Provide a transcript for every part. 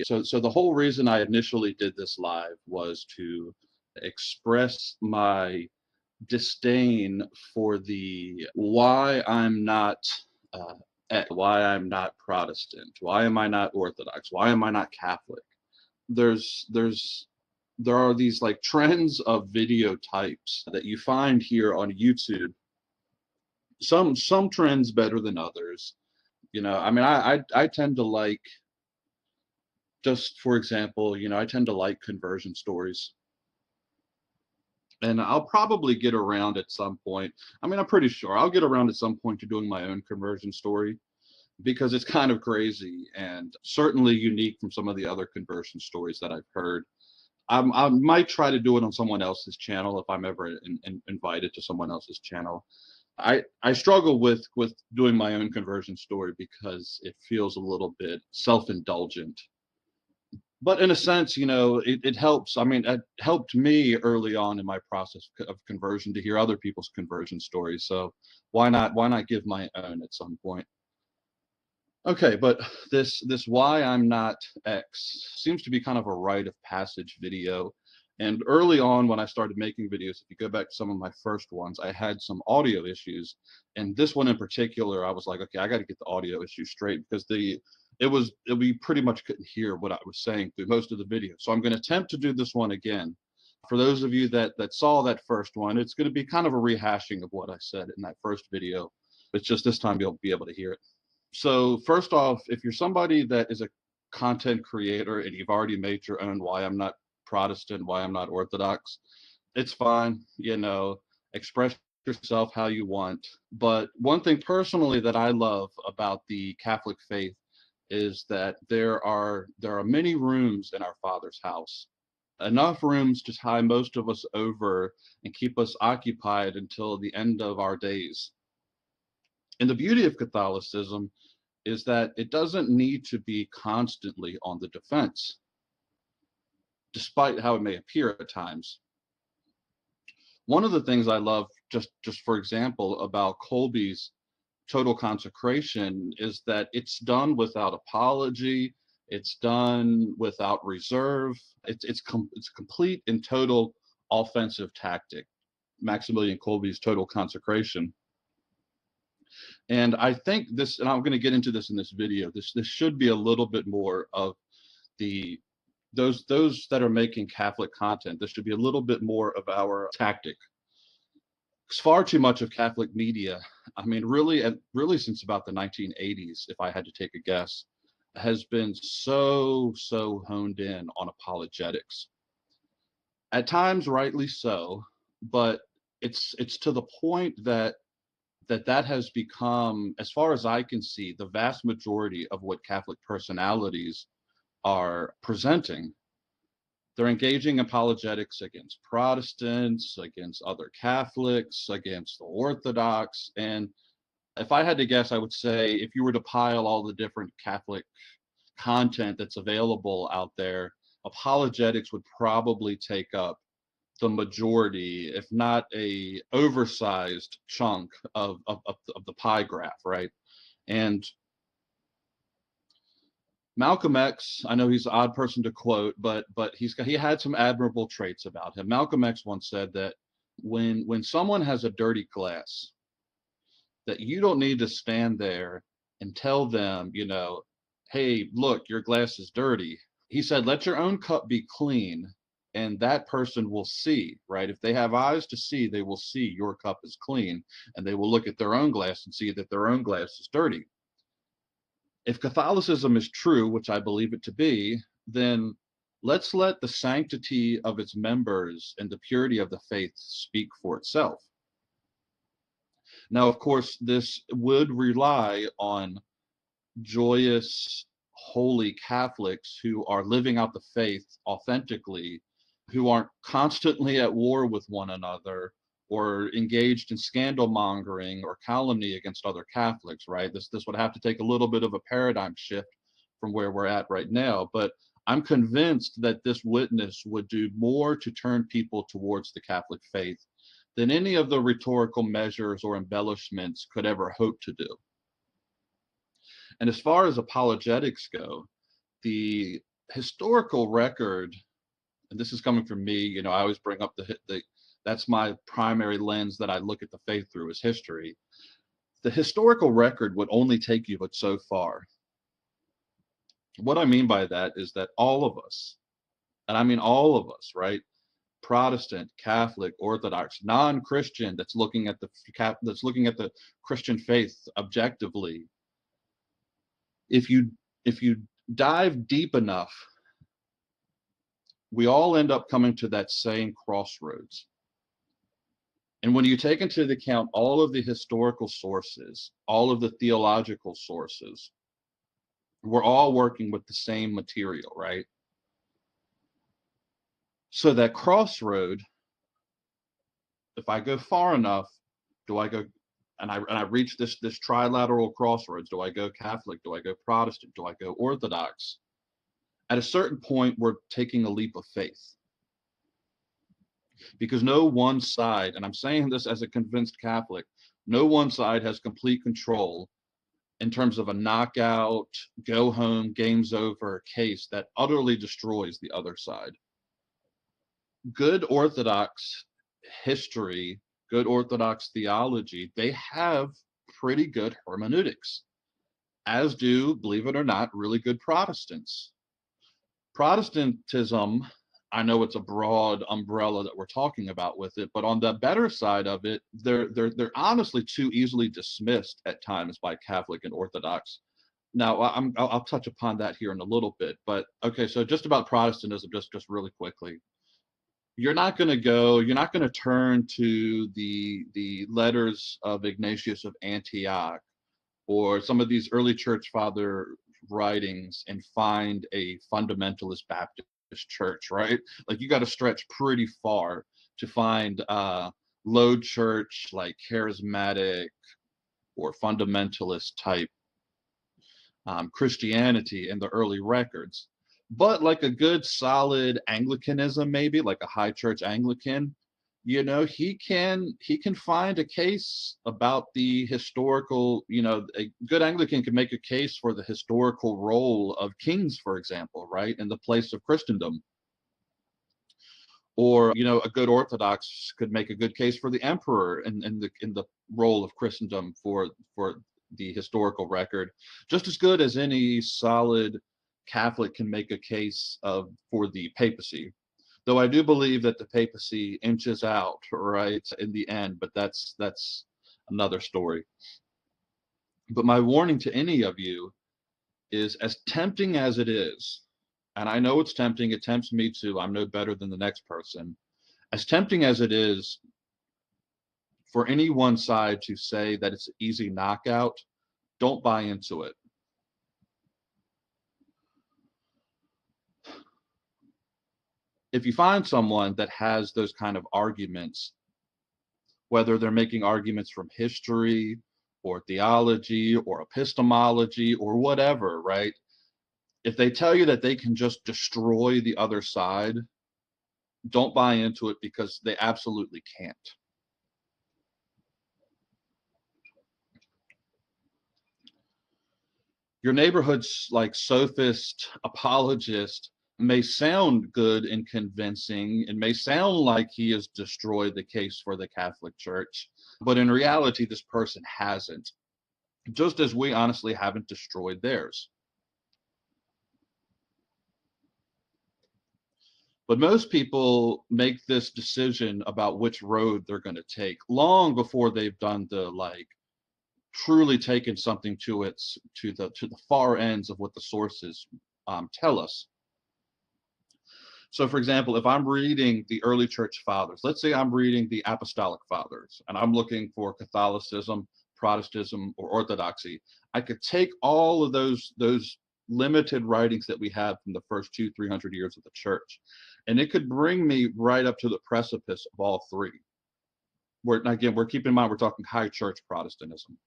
So the whole reason I initially did this live was to express my disdain for the uh, why I'm not Protestant, why am I not Orthodox, why am I not Catholic. There's there are these like trends of video types that you find here on YouTube. Some trends better than others. I mean, I tend to like, just for example, I tend to like conversion stories. And I'll probably get around at some point. I mean, I'm pretty sure I'll get around at some point to doing my own conversion story because it's kind of crazy and certainly unique from some of the other conversion stories that I've heard. I might try to do it on someone else's channel if I'm ever invited to someone else's channel. I struggle with doing my own conversion story because it feels a little bit self-indulgent. But in a sense, it helps. I mean, it helped me early on in my process of conversion to hear other people's conversion stories. So why not give my own at some point? Okay, but this why I'm not X seems to be kind of a rite of passage video. And early on when I started making videos, if you go back to some of my first ones, I had some audio issues. And this one in particular, I was like, okay, I got to get the audio issue straight because we pretty much couldn't hear what I was saying through most of the video. So I'm going to attempt to do this one again. For those of you that saw that first one, it's going to be kind of a rehashing of what I said in that first video. It's just this time you'll be able to hear it. So first off, if you're somebody that is a content creator and you've already made your own why I'm not Protestant, why I'm not Orthodox, it's fine, express yourself how you want. But one thing personally that I love about the Catholic faith is that there are many rooms in our Father's house, enough rooms to tie most of us over and keep us occupied until the end of our days. And the beauty of Catholicism is that it doesn't need to be constantly on the defense, despite how it may appear at times. One of the things I love, just for example, about Kolbe's total consecration is that it's done without apology, it's done without reserve, it's complete and total offensive tactic, Maximilian Kolbe's total consecration. And I think this, and I'm going to get into this in this video, this should be a little bit more of those that are making Catholic content. This should be a little bit more of our tactic. It's far too much of Catholic media, I mean, really since about the 1980s, if I had to take a guess, has been so honed in on apologetics. At times, rightly so, but it's to the point that has become, as far as I can see, the vast majority of what Catholic personalities are presenting. They're engaging apologetics against Protestants, against other Catholics, against the Orthodox. And if I had to guess, I would say if you were to pile all the different Catholic content that's available out there, apologetics would probably take up the majority, if not a oversized chunk of the pie graph, right? And Malcolm X, I know he's an odd person to quote, but he had some admirable traits about him. Malcolm X once said that when someone has a dirty glass, that you don't need to stand there and tell them, hey, look, your glass is dirty. He said, let your own cup be clean and that person will see, right? If they have eyes to see, they will see your cup is clean, and they will look at their own glass and see that their own glass is dirty. If Catholicism is true, which I believe it to be, then let's let the sanctity of its members and the purity of the faith speak for itself. Now, of course, this would rely on joyous, holy Catholics who are living out the faith authentically, who aren't constantly at war with one another or engaged in scandal mongering or calumny against other Catholics, right? This would have to take a little bit of a paradigm shift from where we're at right now. But I'm convinced that this witness would do more to turn people towards the Catholic faith than any of the rhetorical measures or embellishments could ever hope to do. And as far as apologetics go, the historical record, and this is coming from me, you know, I always bring up the that's my primary lens that I look at the faith through, is history. The historical record would only take you but so far. What I mean by that is that all of us, and I mean all of us, right? Protestant, Catholic, Orthodox, non-Christian, that's looking at the Christian faith objectively. If you dive deep enough, we all end up coming to that same crossroads. And when you take into account all of the historical sources, all of the theological sources, we're all working with the same material, right? So that crossroad, if I go far enough, do I go and I reach this trilateral crossroads? Do I go Catholic? Do I go Protestant? Do I go Orthodox? At a certain point, we're taking a leap of faith. Because no one side, and I'm saying this as a convinced Catholic, no one side has complete control in terms of a knockout, go home, game's over case that utterly destroys the other side. Good Orthodox history, good Orthodox theology, they have pretty good hermeneutics, as do, believe it or not, really good Protestants. Protestantism, I know it's a broad umbrella that we're talking about with it, but on the better side of it, they're honestly too easily dismissed at times by Catholic and Orthodox. Now, I'll touch upon that here in a little bit, but okay, so just about Protestantism, just really quickly. You're not going to turn to the letters of Ignatius of Antioch or some of these early church father writings and find a fundamentalist Baptist church, right? Like you got to stretch pretty far to find low church, like charismatic or fundamentalist type Christianity in the early records. But like a good solid Anglicanism, maybe like a high church Anglican, you know, he can find a case about the historical, you know, a good Anglican can make a case for the historical role of kings, for example, right, in the place of Christendom. Or, you know, a good Orthodox could make a good case for the emperor in the role of Christendom for the historical record, just as good as any solid Catholic can make a case for the papacy. Though I do believe that the papacy inches out, right, in the end, but that's another story. But my warning to any of you is, as tempting as it is, and I know it's tempting, it tempts me too, I'm no better than the next person. As tempting as it is for any one side to say that it's an easy knockout, don't buy into it. If you find someone that has those kind of arguments, whether they're making arguments from history or theology or epistemology or whatever, right? If they tell you that they can just destroy the other side, don't buy into it, because they absolutely can't. Your neighborhood's like sophist, apologist may sound good and convincing and may sound like he has destroyed the case for the Catholic Church, but in reality, this person hasn't, just as we honestly haven't destroyed theirs. But most people make this decision about which road they're going to take long before they've done the like truly taken something to its to the far ends of what the sources tell us. So, for example, if I'm reading the early church fathers, let's say I'm reading the apostolic fathers, and I'm looking for Catholicism, Protestantism, or Orthodoxy, I could take all of those limited writings that we have from the first 200-300 years of the church, and it could bring me right up to the precipice of all three. Where again, we're keeping in mind we're talking high church Protestantism.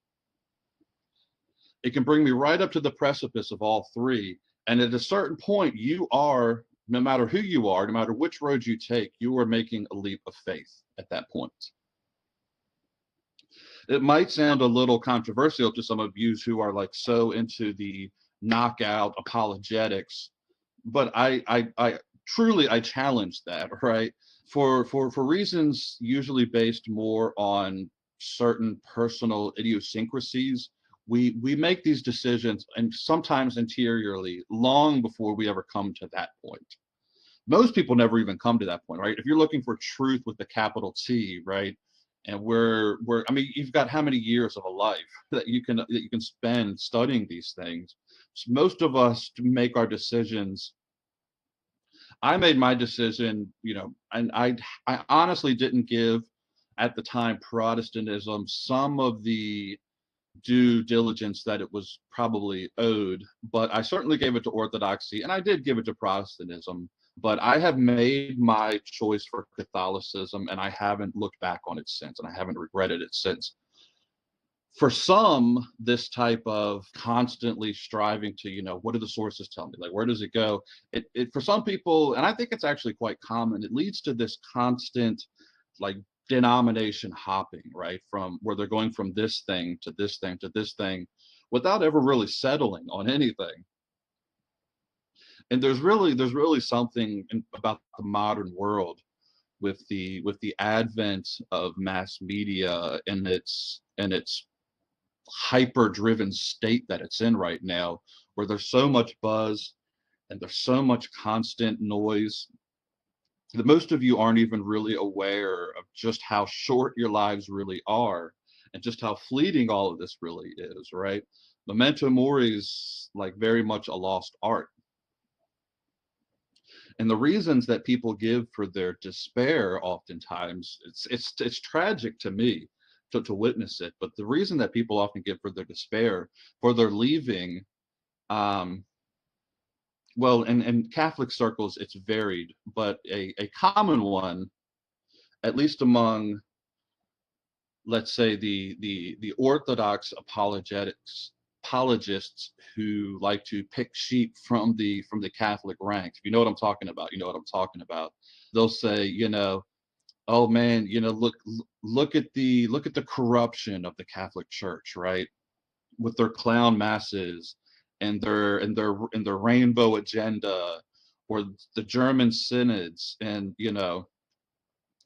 It can bring me right up to the precipice of all three, and at a certain point, you are, no matter who you are, no matter which road you take, you are making a leap of faith at that point. It might sound a little controversial to some of you who are like so into the knockout apologetics, but I truly I challenge that, right? For reasons usually based more on certain personal idiosyncrasies, we make these decisions and sometimes interiorly long before we ever come to that point. Most people never even come to that point, right? If you're looking for truth with the capital T, right? And we're I mean, you've got how many years of a life that you can spend studying these things. So most of us make our decisions. I made my decision, and I honestly didn't give at the time Protestantism some of the due diligence that it was probably owed, but I certainly gave it to Orthodoxy, and I did give it to Protestantism. But I have made my choice for Catholicism, and I haven't looked back on it since, and I haven't regretted it since. For some, this type of constantly striving to, what do the sources tell me? Like, where does it go? It for some people, and I think it's actually quite common, it leads to this constant, like, denomination hopping, right? From where they're going from this thing to this thing to this thing without ever really settling on anything. And there's really something about the modern world with the advent of mass media and its hyper driven state that it's in right now, where there's so much buzz and there's so much constant noise that most of you aren't even really aware of just how short your lives really are and just how fleeting all of this really is, right? Memento mori is like very much a lost art. And the reasons that people give for their despair oftentimes, it's tragic to me to witness it, but the reason that people often give for their despair, for their leaving, um, well, in Catholic circles, it's varied, but a common one, at least among, let's say, the Orthodox apologists who like to pick sheep from the Catholic ranks. If you know what I'm talking about, you know what I'm talking about. They'll say, oh man, look at the corruption of the Catholic Church, right? With their clown masses and their rainbow agenda, or the German synods, and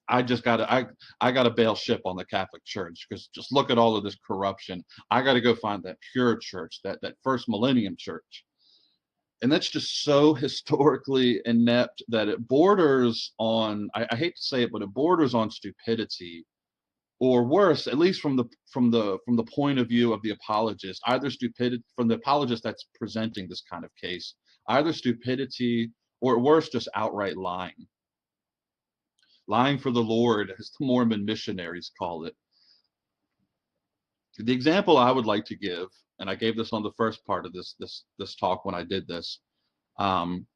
I gotta bail ship on the Catholic Church because just look at all of this corruption. I gotta go find that pure church, that first millennium church. And that's just so historically inept that it borders on, I hate to say it, but it borders on stupidity, or worse, at least from the point of view of the apologist, either stupidity from the apologist that's presenting this kind of case, either stupidity or worse, just outright lying. Lying for the Lord, as the Mormon missionaries call it. The example I would like to give, and I gave this on the first part of this talk when I did this. Um,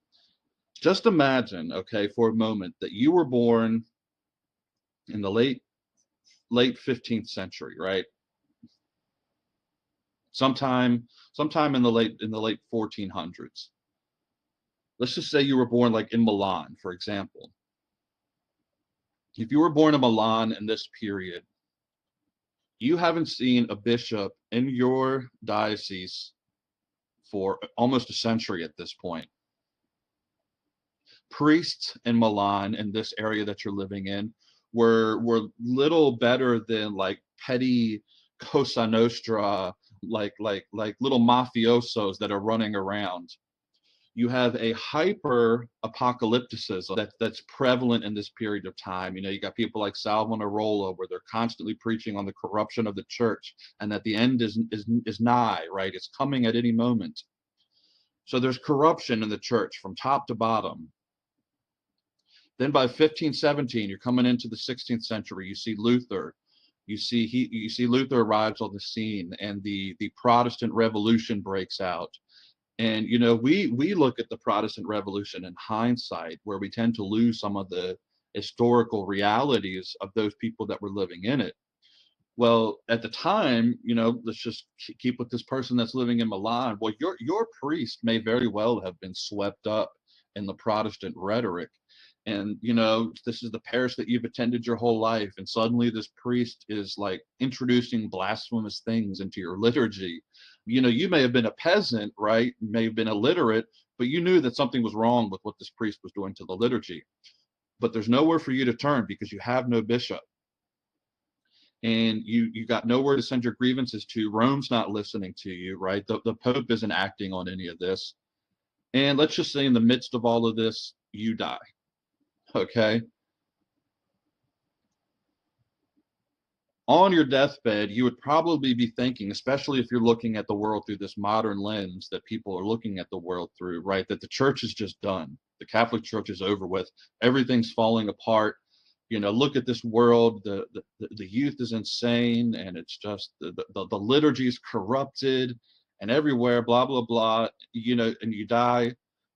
just imagine, okay, for a moment that you were born in the late 15th century, right? Sometime in the late 1400s. Let's just say you were born like in Milan, for example. If you were born in Milan in this period, you haven't seen a bishop in your diocese for almost a century at this point. Priests in Milan, in this area that you're living in, were little better than like petty Cosa Nostra, like little mafiosos that are running around. You have a hyper apocalypticism that's prevalent in this period of time. You got people like Savonarola, where they're constantly preaching on the corruption of the church and that the end is nigh, right? It's coming at any moment. So there's corruption in the church from top to bottom. Then by 1517, you're coming into the 16th century. You see Luther. You see Luther arrives on the scene, and the Protestant Revolution breaks out. And we look at the Protestant Revolution in hindsight, where we tend to lose some of the historical realities of those people that were living in it. Well, at the time, let's just keep with this person that's living in Milan. Well, your priest may very well have been swept up in the Protestant rhetoric. And this is the parish that you've attended your whole life, and suddenly this priest is like introducing blasphemous things into your liturgy. You may have been a peasant, right? You may have been illiterate, but you knew that something was wrong with what this priest was doing to the liturgy. But there's nowhere for you to turn because you have no bishop, and you got nowhere to send your grievances to. Rome's not listening to you, right? The Pope isn't acting on any of this. And let's just say in the midst of all of this, you die. Okay. On your deathbed, you would probably be thinking, especially if you're looking at the world through this modern lens that people are looking at the world through, right? That the church is just done. The Catholic Church is over with. Everything's falling apart. Look at this world. The youth is insane, and it's just the liturgy is corrupted, and everywhere, blah blah blah. And you die.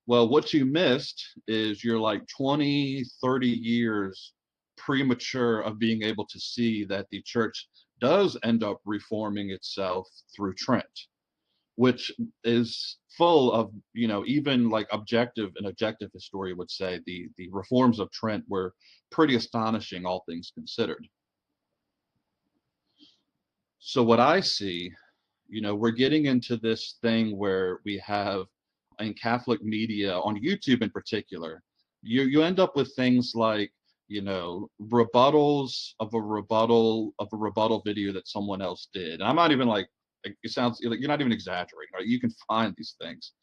Well, what you missed is you're like 20, 30 years premature of being able to see that the church does end up reforming itself through Trent, which is full of, even like an objective historian would say the reforms of Trent were pretty astonishing, all things considered. So what I see, we're getting into this thing where we have in Catholic media, on YouTube in particular, you end up with things like, rebuttals of a rebuttal video that someone else did. And I'm not even like, it sounds like you're not even exaggerating, right? You can find these things.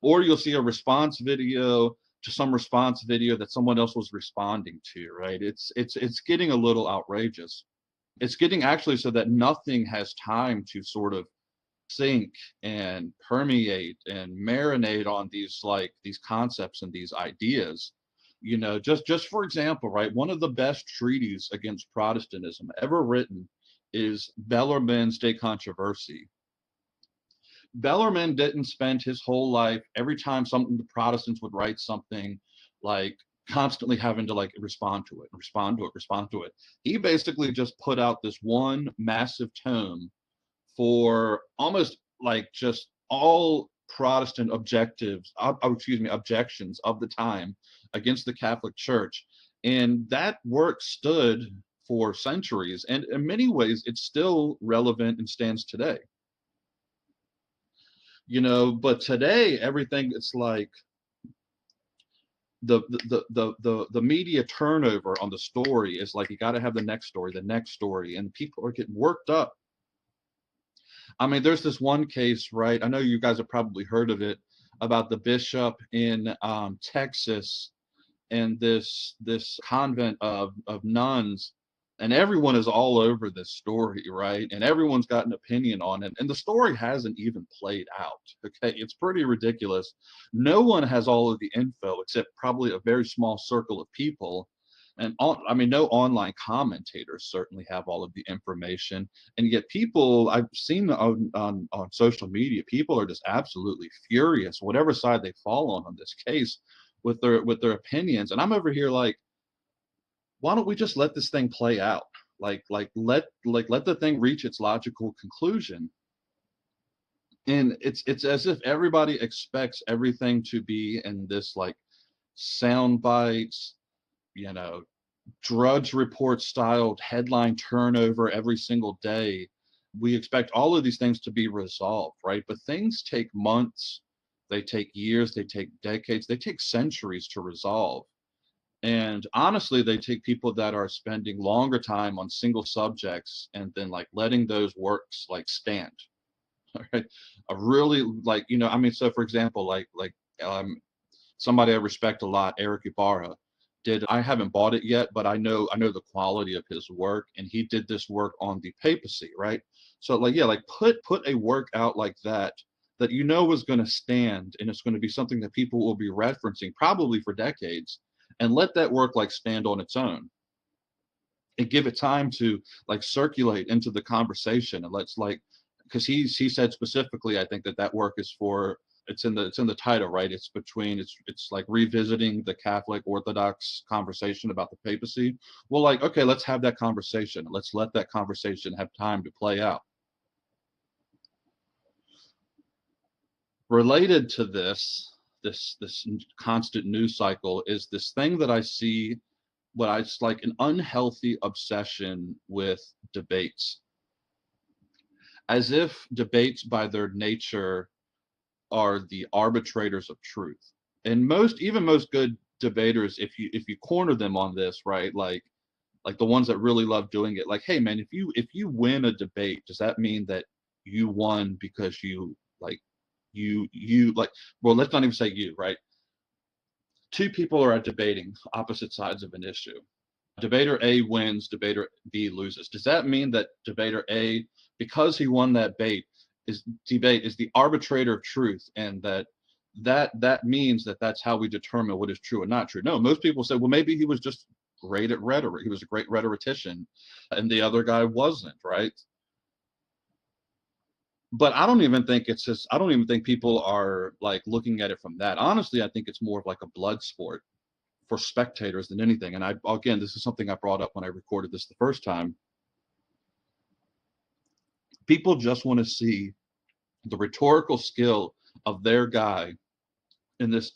Or you'll see a response video to some response video that someone else was responding to, right? It's getting a little outrageous. It's getting actually so that nothing has time to sort of sink and permeate and marinate on these concepts and these ideas. Just for example, right, one of the best treaties against Protestantism ever written is Bellarmine's De Controversie. Bellarmine didn't spend his whole life, every time the Protestants would write something, like constantly having to like respond to it. He basically just put out this one massive tome for almost like just all Protestant objectives, objections of the time against the Catholic Church. And that work stood for centuries. And in many ways, it's still relevant and stands today. But today, everything, it's like the media turnover on the story is like, you got to have the next story, and people are getting worked up. I mean, there's this one case, right? I know you guys have probably heard of it, about the bishop in Texas and this convent of nuns, and everyone is all over this story, right? And everyone's got an opinion on it, and the story hasn't even played out. Okay, it's pretty ridiculous. No one has all of the info except probably a very small circle of people. And no online commentators certainly have all of the information, and yet people I've seen on social media, people are just absolutely furious, whatever side they fall on this case, with their opinions. And I'm over here like, why don't we just let this thing play out? Let the thing reach its logical conclusion. And it's as if everybody expects everything to be in this like sound bites, Drudge Report styled headline turnover every single day. We expect all of these things to be resolved, right? But things take months, they take years, they take decades, they take centuries to resolve. And honestly, they take people that are spending longer time on single subjects and then like letting those works like stand. Right? A really like, so for example, somebody I respect a lot, Eric Ibarra, did. I haven't bought it yet, but I know the quality of his work, and he did this work on the papacy, right? So like yeah, like put a work out like that that you know is going to stand, and it's going to be something that people will be referencing probably for decades, and let that work like stand on its own and give it time to like circulate into the conversation. And let's like, because he said specifically, I think that that work is for, it's in the title, right? It's between, it's like revisiting the Catholic Orthodox conversation about the papacy. Well, like, okay, let's have that conversation. Let's let that conversation have time to play out. Related to this constant news cycle is this thing that I see, what I, it's like an unhealthy obsession with debates, as if debates by their nature are the arbitrators of truth. And most, even most good debaters, if you corner them on this, right, like the ones that really love doing it, like, hey man, if you win a debate, does that mean that you won because you like you like, well, let's not even say you, right? Two people are debating opposite sides of an issue. Debater A wins, debater B loses. Does that mean that debater A, because he won that debate, is the arbitrator of truth, and that means that that's how we determine what is true and not true? No, most people say, well, maybe he was just great at rhetoric. He was a great rhetorician, and the other guy wasn't, right? But I don't even think it's just, I don't even think people are like looking at it from that. Honestly, I think it's more of like a blood sport for spectators than anything. And I, again, this is something I brought up when I recorded this the first time. People just want to see the rhetorical skill of their guy in this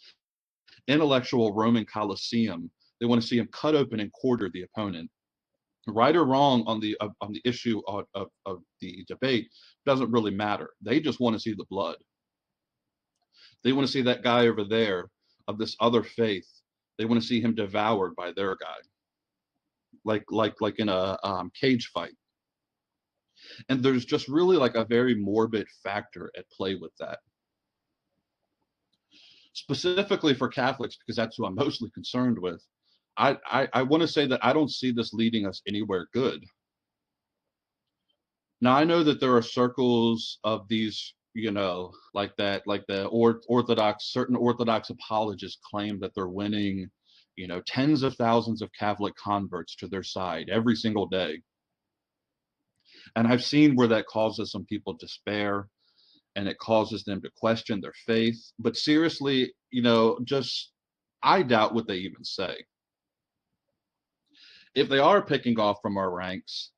intellectual Roman Colosseum. They want to see him cut open and quarter the opponent. Right or wrong on the issue of the debate doesn't really matter. They just want to see the blood. They want to see that guy over there of this other faith. They want to see him devoured by their guy, like in a cage fight. And there's just really like a very morbid factor at play with that, specifically for Catholics, because that's who I'm mostly concerned with. I want to say that I don't see this leading us anywhere good. Now I know that there are circles of these, like that, like the Orthodox, certain Orthodox apologists claim that they're winning, tens of thousands of Catholic converts to their side every single day. And I've seen where that causes some people despair, and it causes them to question their faith. But seriously, just, I doubt what they even say. If they are picking off from our ranks,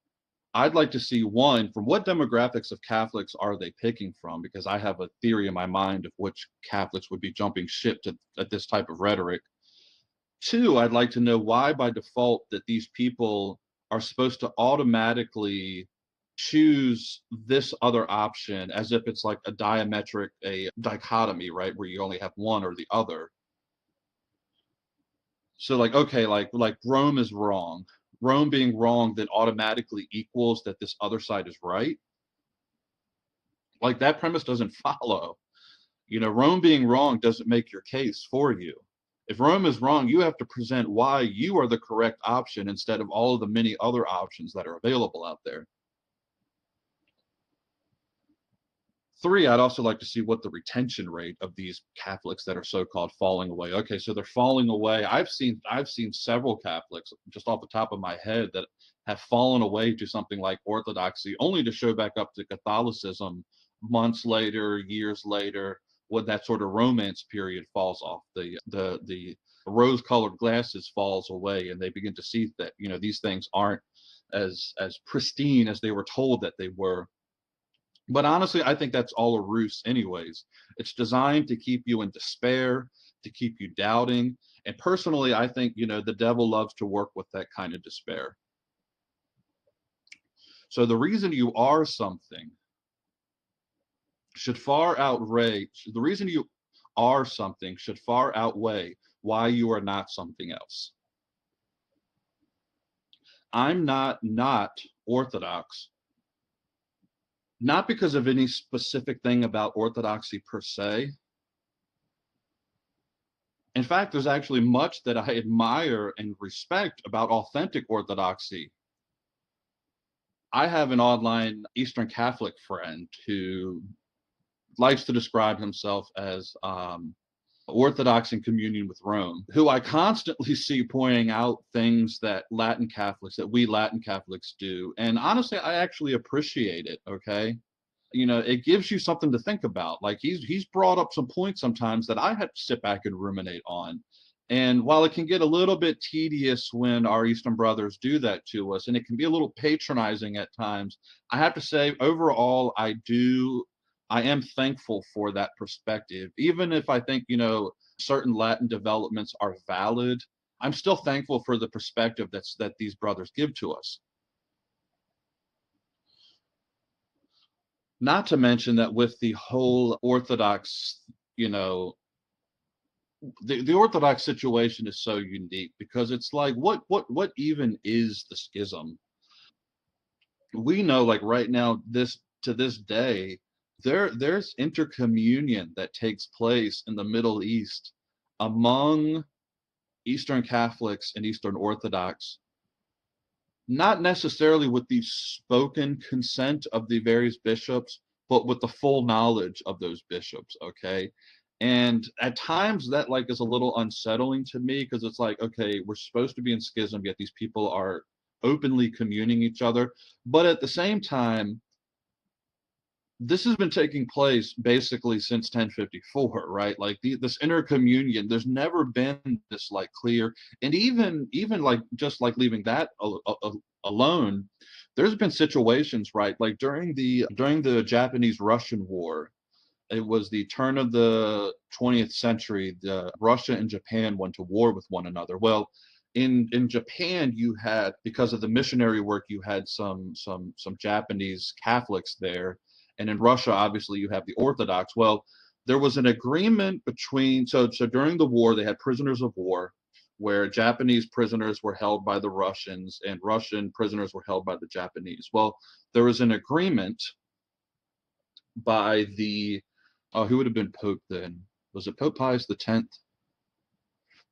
I'd like to see, one, from what demographics of Catholics are they picking from? Because I have a theory in my mind of which Catholics would be jumping ship at this type of rhetoric. Two, I'd like to know why by default that these people are supposed to automatically choose this other option, as if it's like a dichotomy, right? Where you only have one or the other. So like, okay, like Rome is wrong. Rome being wrong then automatically equals that this other side is right. Like that premise doesn't follow. Rome being wrong doesn't make your case for you. If Rome is wrong, you have to present why you are the correct option instead of all of the many other options that are available out there. Three, I'd also like to see what the retention rate of these Catholics that are so-called falling away. Okay, so they're falling away. I've seen several Catholics just off the top of my head that have fallen away to something like Orthodoxy, only to show back up to Catholicism months later, years later, when that sort of romance period falls off. The rose-colored glasses falls away, and they begin to see that these things aren't as pristine as they were told that they were. But honestly, I think that's all a ruse, anyways. It's designed to keep you in despair, to keep you doubting. And personally, I think, the devil loves to work with that kind of despair. So the reason you are something should far outweigh, the reason you are something should far outweigh why you are not something else. I'm not Orthodox, not because of any specific thing about Orthodoxy per se, In fact, there's actually much that I admire and respect about authentic Orthodoxy. I have an online Eastern Catholic friend who likes to describe himself as Orthodox in communion with Rome, who I constantly see pointing out things that we Latin Catholics do. And honestly, I actually appreciate it. Okay. It gives you something to think about. Like he's brought up some points sometimes that I had to sit back and ruminate on. And while it can get a little bit tedious when our Eastern brothers do that to us, and it can be a little patronizing at times, I have to say, overall, I am thankful for that perspective. Even if I think, certain Latin developments are valid, I'm still thankful for the perspective that these brothers give to us. Not to mention that with the whole Orthodox, you know, the Orthodox situation is so unique because it's like what even is the schism? We know like right now, this to this day, there's intercommunion that takes place in the Middle East among Eastern Catholics and Eastern Orthodox, not necessarily with the spoken consent of the various bishops, but with the full knowledge of those bishops, okay? And at times that like is a little unsettling to me because it's like, okay, we're supposed to be in schism, yet these people are openly communing each other. But at the same time, this has been taking place basically since 1054, right? Like this intercommunion, there's never been this like clear, and even like just like leaving that alone, there's been situations, right? Like during the Japanese-Russian War, it was the turn of the 20th century. Russia and Japan went to war with one another. Well, in Japan, you had, because of the missionary work, you had some Japanese Catholics there, and in Russia, obviously, you have the Orthodox. Well, there was an agreement between so during the war, they had prisoners of war, where Japanese prisoners were held by the Russians and Russian prisoners were held by the Japanese. Well, there was an agreement by the who would have been Pope then? Was it Pope Pius X?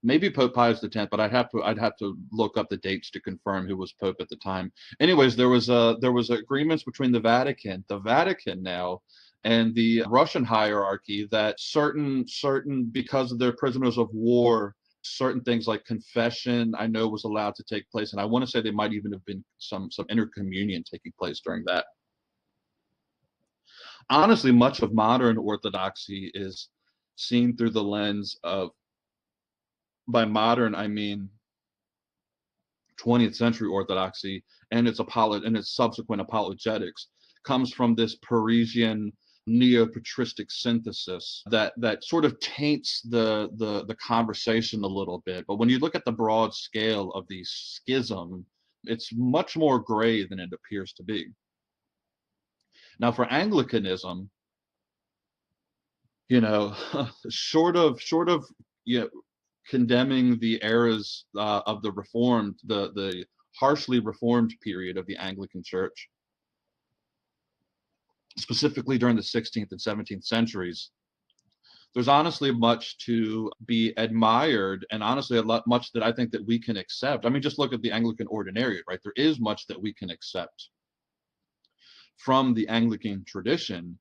Maybe Pope Pius X, but I'd have to look up the dates to confirm who was Pope at the time. Anyways, there was agreements between the Vatican now, and the Russian hierarchy that certain because of their prisoners of war, certain things like confession I know was allowed to take place, and I want to say they might even have been some intercommunion taking place during that. Honestly, much of modern Orthodoxy is seen through the lens of, by modern, I mean 20th century Orthodoxy, and its subsequent apologetics comes from this Parisian neo-patristic synthesis that sort of taints the conversation a little bit. But when you look at the broad scale of the schism, it's much more gray than it appears to be. Now, for Anglicanism, you know, short of you know, condemning the eras of the Reformed, the harshly Reformed period of the Anglican Church, specifically during the 16th and 17th centuries. There's honestly much to be admired, and honestly a lot much that I think that we can accept. I mean, just look at the Anglican Ordinariate, right? There is much that we can accept from the Anglican tradition,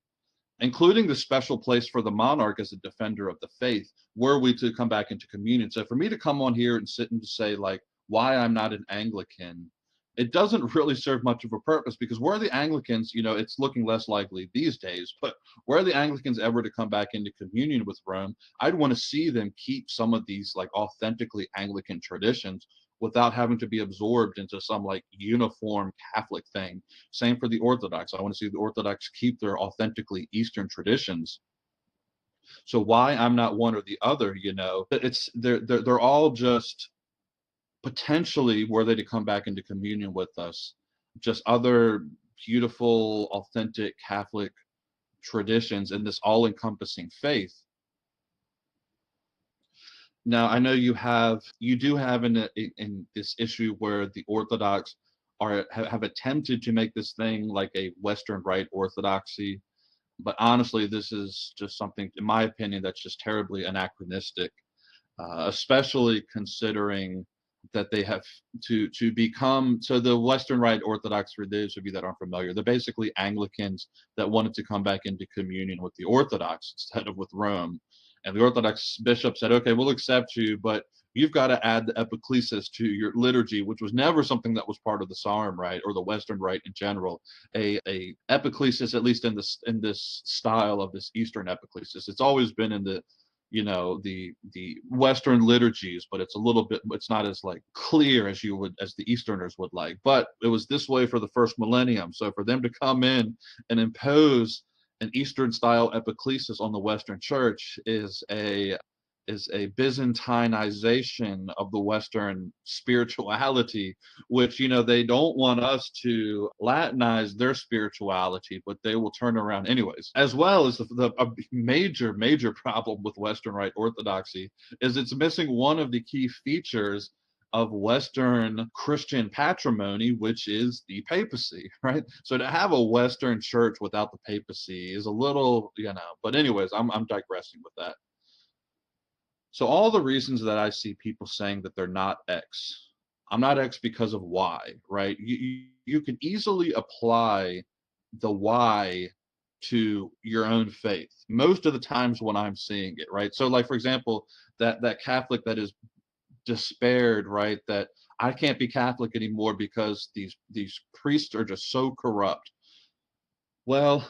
including the special place for the monarch as a defender of the faith, were we to come back into communion. So for me to come on here and sit and say like why I'm not an Anglican, it doesn't really serve much of a purpose, because were the Anglicans, it's looking less likely these days, but were the Anglicans ever to come back into communion with Rome, I'd want to see them keep some of these like authentically Anglican traditions without having to be absorbed into some like uniform Catholic thing. Same for the Orthodox. I want to see the Orthodox keep their authentically Eastern traditions. So why I'm not one or the other, they're all just potentially, were they to come back into communion with us, just other beautiful, authentic Catholic traditions in this all-encompassing faith. Now, I know you do have in this issue where the Orthodox have attempted to make this thing like a Western Rite Orthodoxy, but honestly, this is just something, in my opinion, that's just terribly anachronistic. especially considering that they have to become, so the Western Rite Orthodox, for those of you that aren't familiar, they're basically Anglicans that wanted to come back into communion with the Orthodox instead of with Rome. And the Orthodox bishop said, okay, we'll accept you, but you've got to add the epiclesis to your liturgy, which was never something that was part of the Sarum Rite or the Western Rite in general. A epiclesis, at least in this style of this Eastern epiclesis, it's always been in the, the Western liturgies, but it's a little bit, it's not as like clear as as the Easterners would like. But it was this way for the first millennium. So for them to come in and impose an Eastern style epiclesis on the Western Church is a Byzantinization of the Western spirituality, which, they don't want us to Latinize their spirituality, but they will turn around anyways. As well as a major, major problem with Western Rite Orthodoxy is it's missing one of the key features of Western Christian patrimony, which is the papacy, right? So to have a Western church without the papacy is a little, but anyways, I'm digressing with that. So all the reasons that I see people saying that they're not X, I'm not X because of Y, right? You can easily apply the Y to your own faith most of the times when I'm seeing it, right? So like, for example, that Catholic that is despaired, right, that I can't be Catholic anymore because these priests are just so corrupt. Well,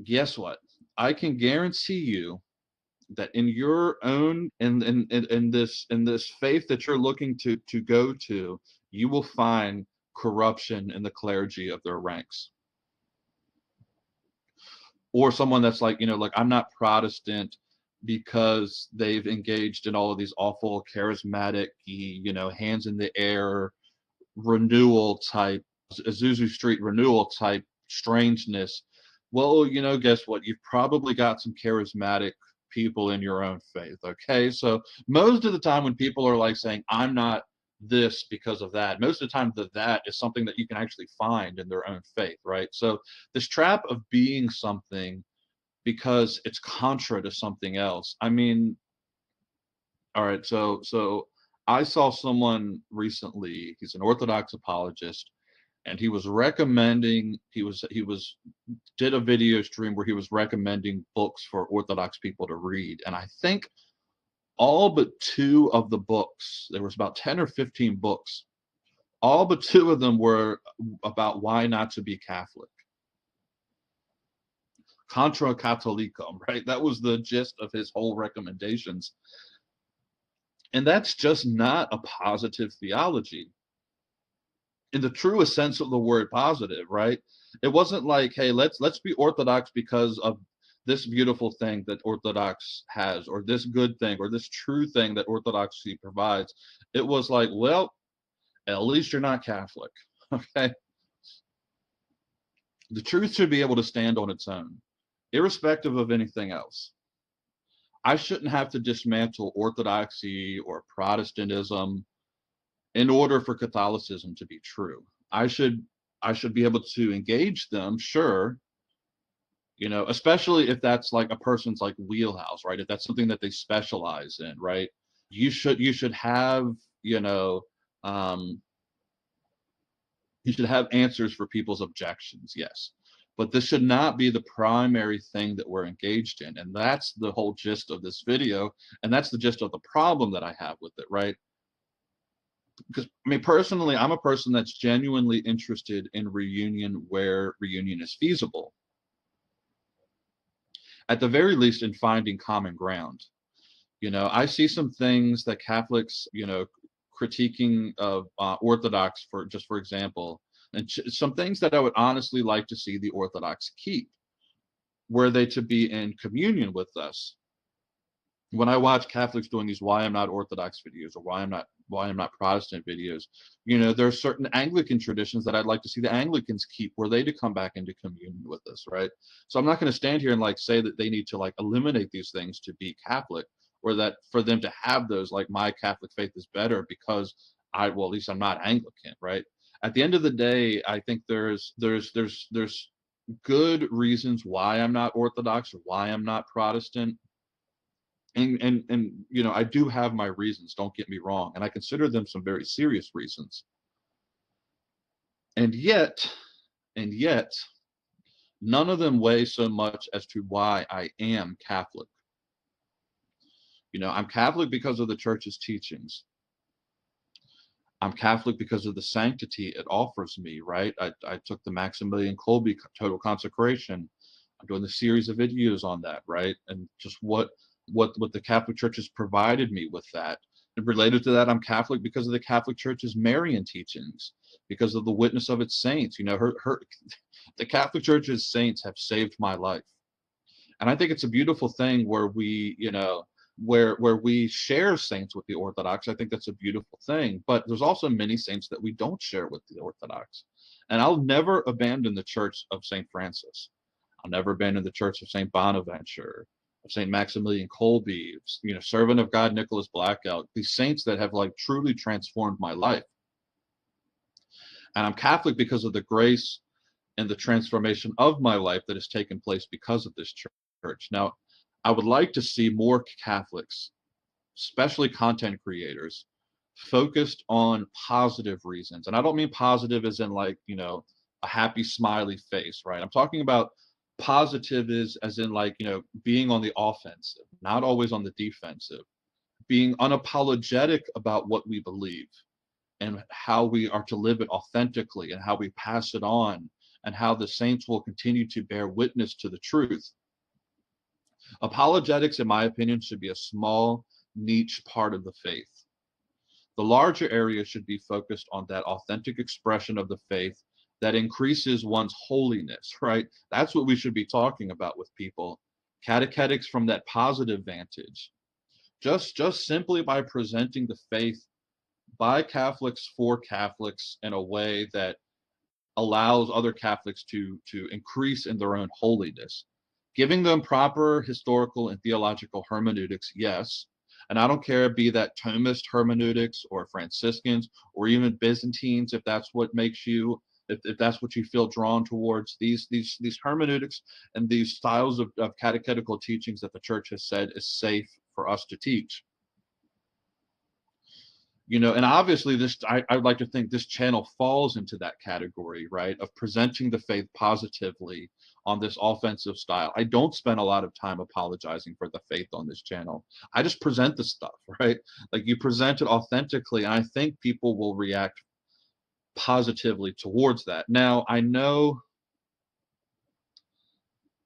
guess what? I can guarantee you that in your own in this faith that you're looking to go to, you will find corruption in the clergy of their ranks. Or someone that's like, like, I'm not Protestant because they've engaged in all of these awful charismatic, hands in the air renewal type, Azusa Street renewal type strangeness. Well, guess what? You've probably got some charismatic people in your own faith. Okay. So most of the time when people are like saying, I'm not this because of that, most of the time that is something that you can actually find in their own faith, right? So this trap of being something because it's contra to something else. I mean, all right, so I saw someone recently, he's an Orthodox apologist, and he was did a video stream where he was recommending books for Orthodox people to read. And I think all but two of the books, there was about 10 or 15 books, all but two of them were about why not to be Catholic. Contra Catholicum, right? That was the gist of his whole recommendations. And that's just not a positive theology in the truest sense of the word positive, right? It wasn't like, hey, let's be Orthodox because of this beautiful thing that Orthodox has, or this good thing, or this true thing that Orthodoxy provides. It was like, well, at least you're not Catholic. Okay. The truth should be able to stand on its own, irrespective of anything else. I shouldn't have to dismantle Orthodoxy or Protestantism in order for Catholicism to be true. I should be able to engage them, sure, especially if that's like a person's like wheelhouse, right? If that's something that they specialize in, right? You should have, um, you should have answers for people's objections, yes. But this should not be the primary thing that we're engaged in. And that's the whole gist of this video. And that's the gist of the problem that I have with it, right? Because I mean, personally, I'm a person that's genuinely interested in reunion where reunion is feasible. At the very least, in finding common ground. I see some things that Catholics, critiquing of Orthodox, for example, and some things that I would honestly like to see the Orthodox keep, were they to be in communion with us. When I watch Catholics doing these why I'm not Orthodox videos, or why I'm not Protestant videos, there are certain Anglican traditions that I'd like to see the Anglicans keep, were they to come back into communion with us, right? So I'm not going to stand here and like say that they need to like eliminate these things to be Catholic, or that for them to have those, like, my Catholic faith is better because at least I'm not Anglican, right? At the end of the day, I think there's good reasons why I'm not Orthodox or why I'm not Protestant. And you know, I do have my reasons, don't get me wrong, and I consider them some very serious reasons. And yet, and yet, none of them weigh so much as to why I am Catholic. You know, I'm Catholic because of the church's teachings. I'm Catholic because of the sanctity it offers me, right? I took the Maximilian Kolbe total consecration. I'm doing the series of videos on that, right? And just what the Catholic Church has provided me with that. And related to that, I'm Catholic because of the Catholic Church's Marian teachings, because of the witness of its saints. You know, the Catholic Church's saints have saved my life. And I think it's a beautiful thing where we, you know, where we share saints with the Orthodox. I think that's a beautiful thing. But there's also many saints that we don't share with the Orthodox. And I'll never abandon the Church of St. Francis. I'll never abandon the Church of St. Bonaventure, of St. Maximilian Kolbe, you know, servant of God Nicholas Blackout, these saints that have like truly transformed my life. And I'm Catholic because of the grace and the transformation of my life that has taken place because of this church. Now, I would like to see more Catholics, especially content creators, focused on positive reasons. And I don't mean positive as in like, you know, a happy smiley face, right? I'm talking about positive is as in like, you know, being on the offensive, not always on the defensive, being unapologetic about what we believe and how we are to live it authentically and how we pass it on and how the saints will continue to bear witness to the truth. Apologetics, in my opinion, should be a small, niche part of the faith. The larger area should be focused on that authentic expression of the faith that increases one's holiness, right? That's what we should be talking about with people. Catechetics from that positive vantage. Just simply by presenting the faith by Catholics for Catholics in a way that allows other Catholics to increase in their own holiness. Giving them proper historical and theological hermeneutics, yes. And I don't care, be that Thomist hermeneutics or Franciscans or even Byzantines, if that's what makes you, if that's what you feel drawn towards, these hermeneutics and these styles of catechetical teachings that the church has said is safe for us to teach. You know, and obviously this, I'd like to think this channel falls into that category, right, of presenting the faith positively on this offensive style. I don't spend a lot of time apologizing for the faith on this channel. I just present the stuff, right? Like you present it authentically, and I think people will react positively towards that. Now, I know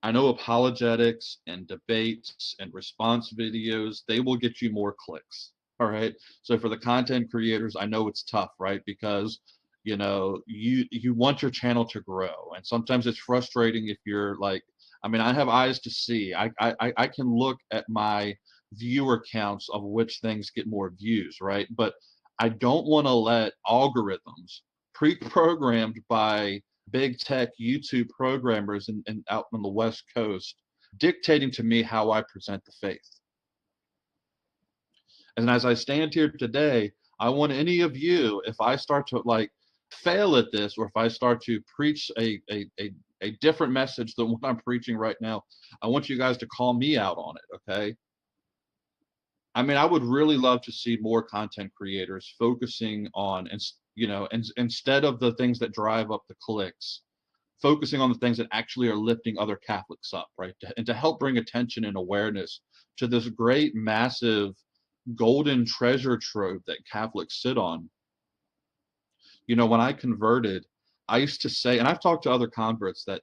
apologetics and debates and response videos, they will get you more clicks. All right. So for the content creators, I know it's tough, right? Because you know, you want your channel to grow. And sometimes it's frustrating if you're like, I mean, I have eyes to see. I can look at my viewer counts of which things get more views, right? But I don't want to let algorithms pre-programmed by big tech YouTube programmers and out on the West Coast dictating to me how I present the faith. And as I stand here today, I want any of you, if I start to like fail at this, or if I start to preach a different message than what I'm preaching right now, I want you guys to call me out on it, okay? I mean, I would really love to see more content creators focusing on, and you know, and instead of the things that drive up the clicks, focusing on the things that actually are lifting other Catholics up, right? And to help bring attention and awareness to this great, massive, golden treasure trove that Catholics sit on. You know, when I converted, I used to say, and I've talked to other converts that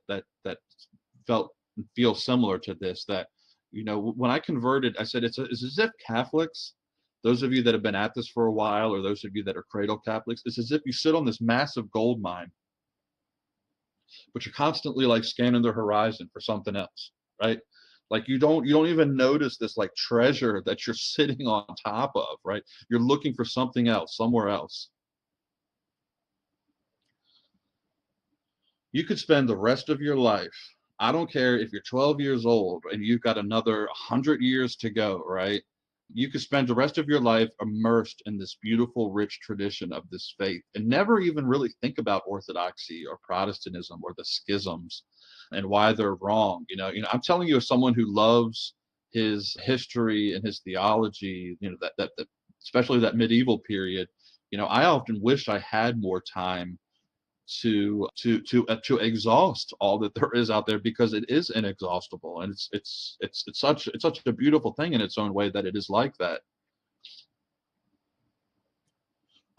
feel similar to this, that you know, when I converted, I said it's as if Catholics, those of you that have been at this for a while, or those of you that are cradle Catholics, it's as if you sit on this massive gold mine, but you're constantly like scanning the horizon for something else, right? Like you don't even notice this like treasure that you're sitting on top of, right? You're looking for something else, somewhere else. You could spend the rest of your life, I don't care if you're 12 years old and you've got another 100 years to go, right? You could spend the rest of your life immersed in this beautiful, rich tradition of this faith and never even really think about Orthodoxy or Protestantism or the schisms and why they're wrong. You know, I'm telling you as someone who loves his history and his theology, that especially that medieval period. I often wish I had more time to exhaust all that there is out there, because it is inexhaustible, and it's such a beautiful thing in its own way that it is like that.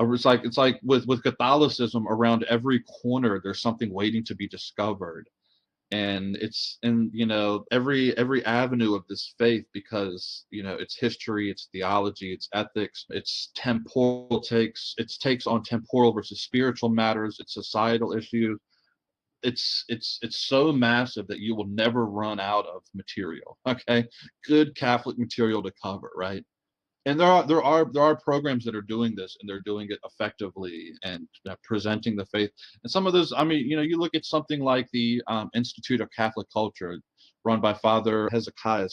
It's like with Catholicism, around every corner there's something waiting to be discovered, and it's and every avenue of this faith, because its history, its theology, its ethics, its temporal takes on temporal versus spiritual matters, its societal issues. It's so massive that you will never run out of material. Okay, good Catholic material to cover, right? And there are programs that are doing this, and they're doing it effectively, and presenting the faith. And some of those, I mean, you look at something like the Institute of Catholic Culture, run by Father Hezekiah,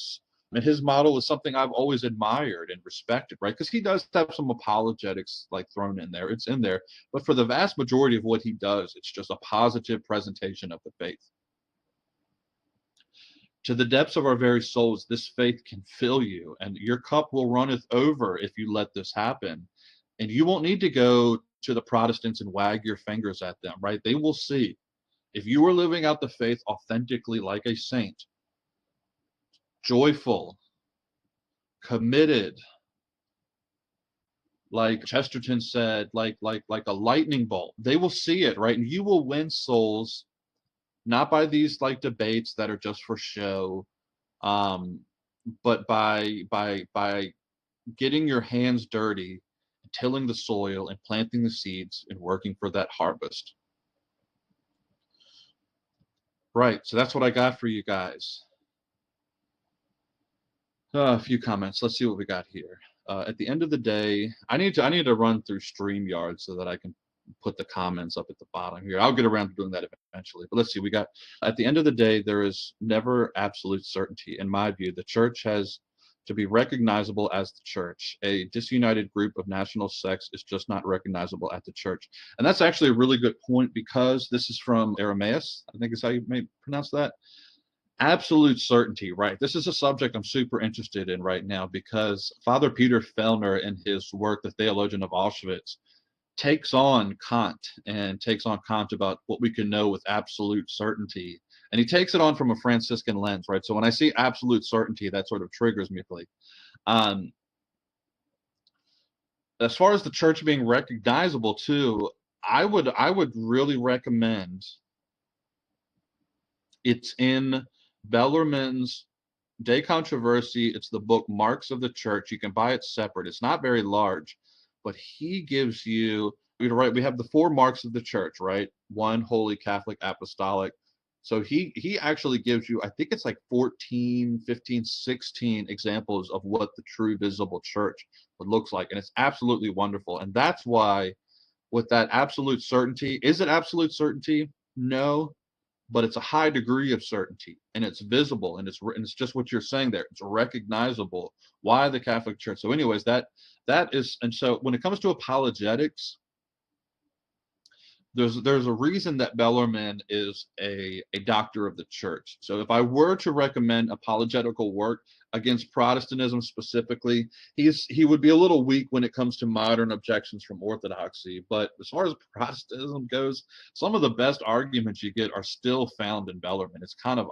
and his model is something I've always admired and respected, right? Because he does have some apologetics like thrown in there. It's in there, but for the vast majority of what he does, it's just a positive presentation of the faith. To the depths of our very souls, this faith can fill you, and your cup will runneth over if you let this happen. And you won't need to go to the Protestants and wag your fingers at them, right? They will see. If you are living out the faith authentically like a saint, joyful, committed, like Chesterton said, like a lightning bolt, they will see it, right? And you will win souls, not by these like debates that are just for show, um, but by getting your hands dirty, tilling the soil and planting the seeds and working for that harvest. Right. So that's what I got for you guys. A few comments. Let's see what we got here. At the end of the day, I need to run through StreamYard so that I can put the comments up at the bottom here. I'll get around to doing that eventually. But let's see. We got, at the end of the day, there is never absolute certainty. In my view, the church has to be recognizable as the church. A disunited group of national sects is just not recognizable at the church. And that's actually a really good point, because this is from Aramaic, I think is how you may pronounce that. Absolute certainty, right? This is a subject I'm super interested in right now, because Father Peter Fellner, in his work, The Theologian of Auschwitz, takes on Kant about what we can know with absolute certainty. And he takes it on from a Franciscan lens, right? So when I see absolute certainty, that sort of triggers me. Um, as far as the church being recognizable too, I would really recommend, it's in Bellarmine's De Controversi. It's the book Marks of the Church. You can buy it separate. It's not very large, but he gives you, right, we have the four marks of the church, right? One, holy, Catholic, apostolic. So he actually gives you, I think it's like 14, 15, 16 examples of what the true visible church looks like. And it's absolutely wonderful. And that's why, with that absolute certainty, is it absolute certainty? No, but it's a high degree of certainty, and it's visible, and it's just what you're saying there. It's recognizable. Why the Catholic Church? So, anyways, that is, and so when it comes to apologetics, there's a reason that Bellarmine is a doctor of the church. So if I were to recommend apologetical work against Protestantism specifically, he would be a little weak when it comes to modern objections from Orthodoxy. But as far as Protestantism goes, some of the best arguments you get are still found in Bellarmine. It's kind of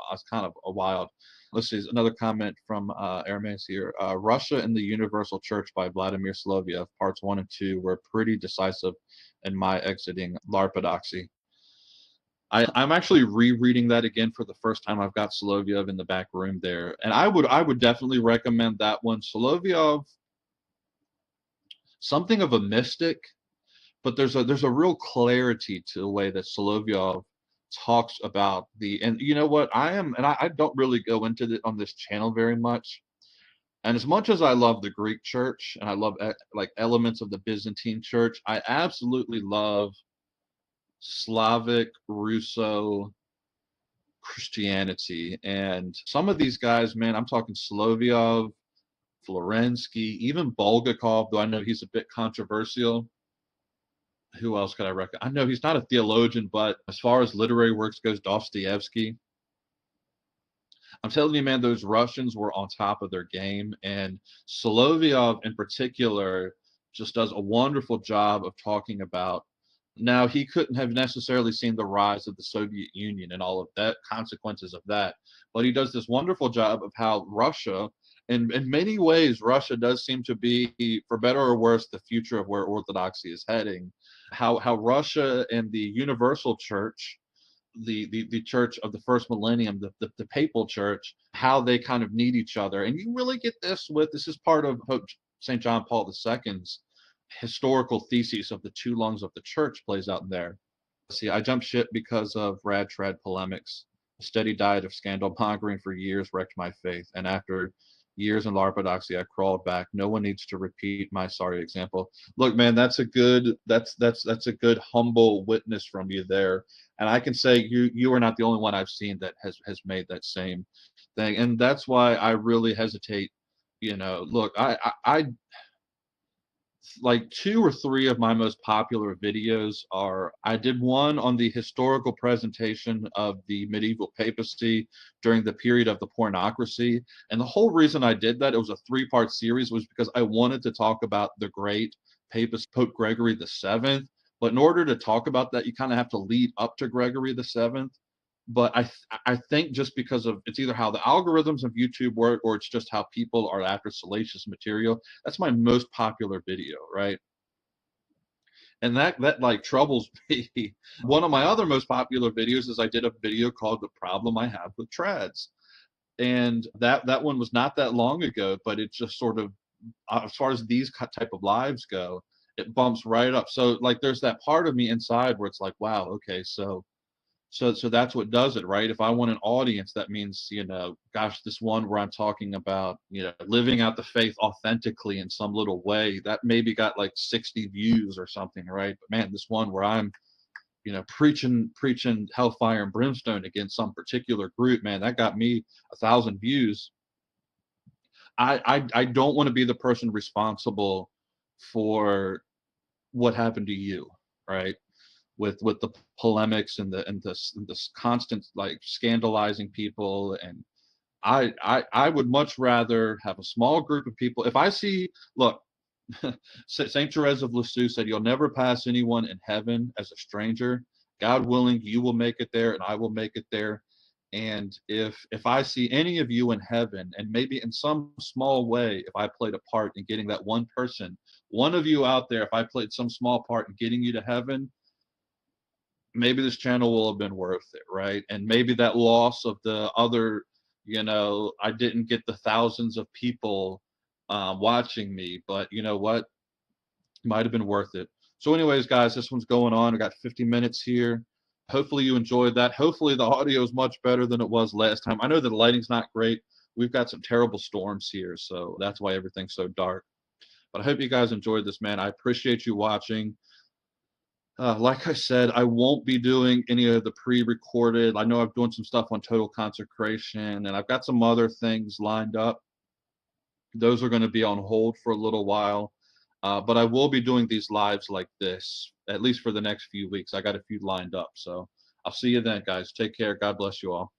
a wild. Let's see, another comment from Aramaic here. Russia and the Universal Church by Vladimir Soloviev, parts 1 and 2, were pretty decisive in my exiting Larpodoxy. I'm actually rereading that again for the first time. I've got Soloviev in the back room there, and I would definitely recommend that one. Soloviev, something of a mystic, but there's a real clarity to the way that Soloviev talks about and you know what, I don't really go into it on this channel very much. And as much as I love the Greek church and I love like elements of the Byzantine church, I absolutely love Slavic, Russo Christianity. And some of these guys, man, I'm talking Soloviev, Florensky, even Bulgakov, though I know he's a bit controversial. Who else could I recommend? I know he's not a theologian, but as far as literary works goes, Dostoevsky. I'm telling you, man, those Russians were on top of their game, and Solovyov in particular just does a wonderful job of talking about. Now, he couldn't have necessarily seen the rise of the Soviet Union and all of that consequences of that, but he does this wonderful job of how Russia, in many ways, Russia does seem to be, for better or worse, the future of where Orthodoxy is heading. How Russia and the Universal Church, the church of the first millennium, the papal church, how they kind of need each other. And you really get this is part of Pope St. John Paul II's historical thesis of the two lungs of the church plays out in there. See, I jumped ship because of rad trad polemics. A steady diet of scandal mongering for years wrecked my faith, and after years in orthodoxy, I crawled back. No one needs to repeat my sorry example. Look, man, that's a good humble witness from you there, and I can say you are not the only one I've seen that has made that same thing, and that's why I really hesitate. Look, I like two or three of my most popular videos are I did one on the historical presentation of the medieval papacy during the period of the pornocracy. And the whole reason I did that, it was a three-part series, was because I wanted to talk about the great papist Pope Gregory the Seventh. But in order to talk about that, you kind of have to lead up to Gregory the Seventh. But I think just because of it's either how the algorithms of YouTube work or it's just how people are after salacious material. That's my most popular video, right? And that like troubles me. One of my other most popular videos is I did a video called "The Problem I Have with Trads," and that one was not that long ago, but it just sort of, as far as these type of lives go, it bumps right up. So like, there's that part of me inside where it's like, wow, okay, so that's what does it, right? If I want an audience, that means, gosh, this one where I'm talking about, living out the faith authentically in some little way, that maybe got like 60 views or something, right? But man, this one where I'm, preaching hellfire and brimstone against some particular group, man, that got me 1,000 views. I don't want to be the person responsible for what happened to you, right? With the polemics and this constant like scandalizing people. And I would much rather have a small group of people. If I see, look, Saint Therese of Lisieux said, "You'll never pass anyone in heaven as a stranger. God willing, you will make it there, and I will make it there." And if I see any of you in heaven, and maybe in some small way, if I played a part in getting that one person, one of you out there, if I played some small part in getting you to heaven, maybe this channel will have been worth it, right? And maybe that loss of the other, I didn't get the thousands of people watching me, but you know what? Might have been worth it. So, anyways, guys, this one's going on. I got 50 minutes here. Hopefully, you enjoyed that. Hopefully, the audio is much better than it was last time. I know that the lighting's not great. We've got some terrible storms here, so that's why everything's so dark. But I hope you guys enjoyed this, man. I appreciate you watching. Like I said, I won't be doing any of the pre-recorded. I know I'm doing some stuff on total consecration, and I've got some other things lined up. Those are going to be on hold for a little while, but I will be doing these lives like this, at least for the next few weeks. I got a few lined up, so I'll see you then, guys. Take care. God bless you all.